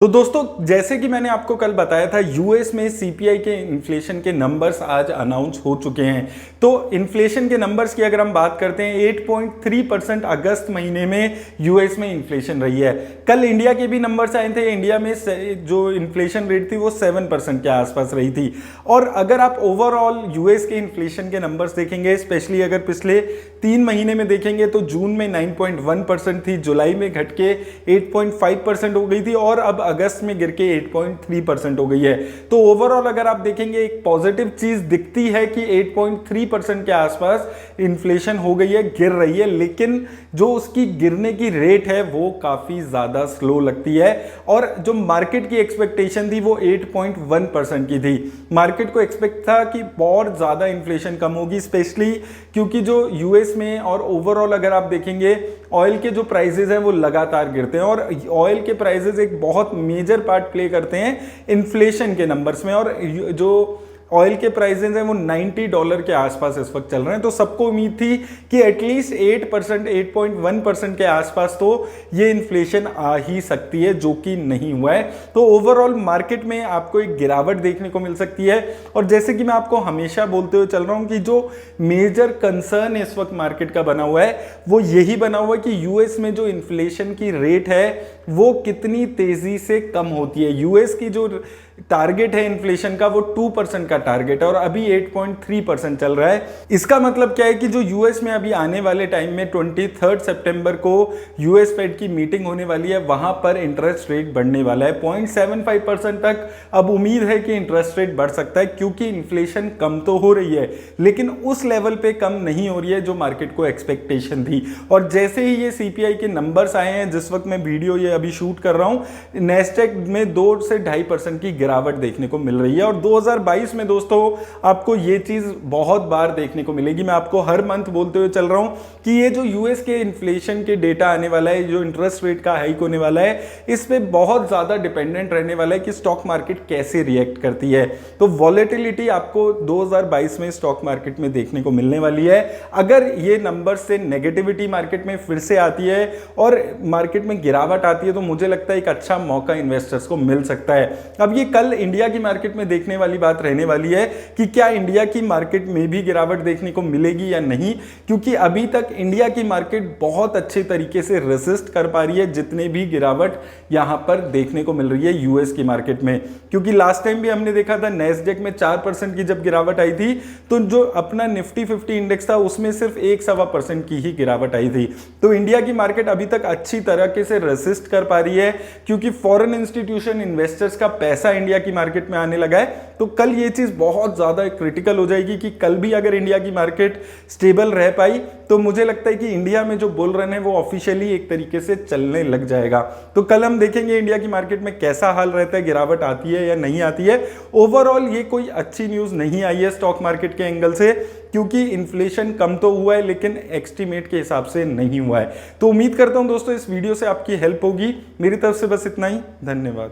तो दोस्तों जैसे कि मैंने आपको कल बताया था यूएस में सीपीआई के इन्फ्लेशन के नंबर्स आज अनाउंस हो चुके हैं। तो इन्फ्लेशन के नंबर्स की अगर हम बात करते हैं 8.3% अगस्त महीने में यूएस में इन्फ्लेशन रही है। कल इंडिया के भी नंबर्स आए थे, इंडिया में जो इन्फ्लेशन रेट थी वो 7% के आसपास रही थी। और अगर आप ओवरऑल यूएस के इन्फ्लेशन के नंबर्स देखेंगे, स्पेशली अगर पिछले 3 महीने में देखेंगे तो जून में 9.1% थी, जुलाई में घट के 8.5% हो गई थी और अब अगस्त में गिर के 8.3% हो गई है। तो ओवरऑल अगर आप देखेंगे एक पॉजिटिव चीज दिखती है कि 8.3% के आसपास इन्फ्लेशन हो गई है, गिर रही है, लेकिन जो उसकी गिरने की रेट है वो काफी ज्यादा स्लो लगती है। और जो मार्केट की एक्सपेक्टेशन थी वो 8.1% की थी। मार्केट को एक्सपेक्ट था कि बहुत ज्यादा इन्फ्लेशन कम होगी, स्पेशली क्योंकि जो यूएस में और ओवरऑल अगर आप देखेंगे ऑयल के जो प्राइसेस हैं वो लगातार गिरते हैं और ऑयल के प्राइसेस एक बहुत मेजर पार्ट प्ले करते हैं इन्फ्लेशन के नंबर्स में। और जो ऑयल के प्राइसेस हैं वो $90 के आसपास इस वक्त चल रहे हैं। तो सबको उम्मीद थी कि एटलीस्ट 8%, 8.1% के आसपास तो ये इन्फ्लेशन आ ही सकती है, जो कि नहीं हुआ है। तो ओवरऑल मार्केट में आपको एक गिरावट देखने को मिल सकती है। और जैसे कि मैं आपको हमेशा बोलते हुए चल रहा हूं कि जो मेजर कंसर्न इस वक्त मार्केट का बना हुआ है वो यही बना हुआ है कि यूएस में जो इन्फ्लेशन की रेट है वो कितनी तेजी से कम होती है। यूएस की जो टारगेट है इन्फ्लेशन का वो 2% का टारगेट है और अभी 8.3% चल रहा है। इसका मतलब क्या है कि जो यूएस में अभी आने वाले टाइम में 23 सितंबर को यूएस फेड की मीटिंग होने वाली है, वहां पर इंटरेस्ट रेट बढ़ने वाला है 0.75% तक। अब उम्मीद है कि इंटरेस्ट रेट बढ़ सकता है क्योंकि इन्फ्लेशन कम तो हो रही है लेकिन उस लेवल पे कम नहीं हो रही है जो मार्केट को एक्सपेक्टेशन थी। और जैसे ही ये सीपीआई के नंबर्स आए हैं, जिस वक्त मैं वीडियो ये अभी शूट कर रहा हूं, नेस्डेक में 2 से 2.5% की गिरावट देखने को मिल रही है। और 2022 में दोस्तों आपको ये चीज बहुत बार देखने को मिलेगी। मैं आपको हर मंथ बोलते हुए चल रहा हूं कि ये जो यूएस के इन्फ्लेशन के डेटा आने वाला है, जो इंटरेस्ट रेट का हाइक होने वाला है, इस पे बहुत ज्यादा डिपेंडेंट रहने वाला है कि स्टॉक मार्केट कैसे रिएक्ट करती है। तो वॉलेटिलिटी आपको 2022 में स्टॉक मार्केट में देखने को मिलने वाली है। अगर ये नंबर से नेगेटिविटी मार्केट में फिर से आती है और मार्केट में गिरावट आती है तो मुझे लगता है एक अच्छा मौका इन्वेस्टर्स को मिल सकता है। अब ये कल इंडिया की मार्केट में देखने वाली बात रहने वाली है कि क्या इंडिया की मार्केट में भी गिरावट देखने को मिलेगी या नहीं, क्योंकि अभी तक इंडिया की मार्केट बहुत अच्छे तरीके से रेसिस्ट कर पा रही है जितने भी गिरावट यहां पर देखने को मिल रही है यूएस की मार्केट में। क्योंकि लास्ट टाइम भी हमने देखा था नेस्डेक में 4% की जब गिरावट आई थी तो जो अपना निफ्टी 50 इंडेक्स था उसमें सिर्फ 1-1.25% की ही गिरावट आई थी। तो इंडिया की मार्केट अभी तक अच्छी तरीके से रेसिस्ट कर पा रही है क्योंकि फॉरेन इंस्टीट्यूशन इन्वेस्टर्स का पैसा इंडिया की मार्केट में आने लगा है। तो कल ये चीज बहुत ज्यादा क्रिटिकल हो जाएगी कि कल भी अगर इंडिया की मार्केट स्टेबल रह पाई तो मुझे लगता है कि इंडिया में जो बुल रन है वो ऑफिशियली एक तरीके से चलने लग जाएगा। तो कल हम देखेंगे इंडिया की मार्केट में कैसा हाल रहता है, गिरावट आती है या नहीं आती है। ओवरऑल ये कोई अच्छी न्यूज नहीं आई है स्टॉक मार्केट के एंगल से, क्योंकि इन्फ्लेशन कम तो हुआ है लेकिन एस्टीमेट के हिसाब से नहीं हुआ है। तो उम्मीद करता हूं दोस्तों इस वीडियो से आपकी हेल्प होगी। मेरी तरफ से बस इतना ही, धन्यवाद।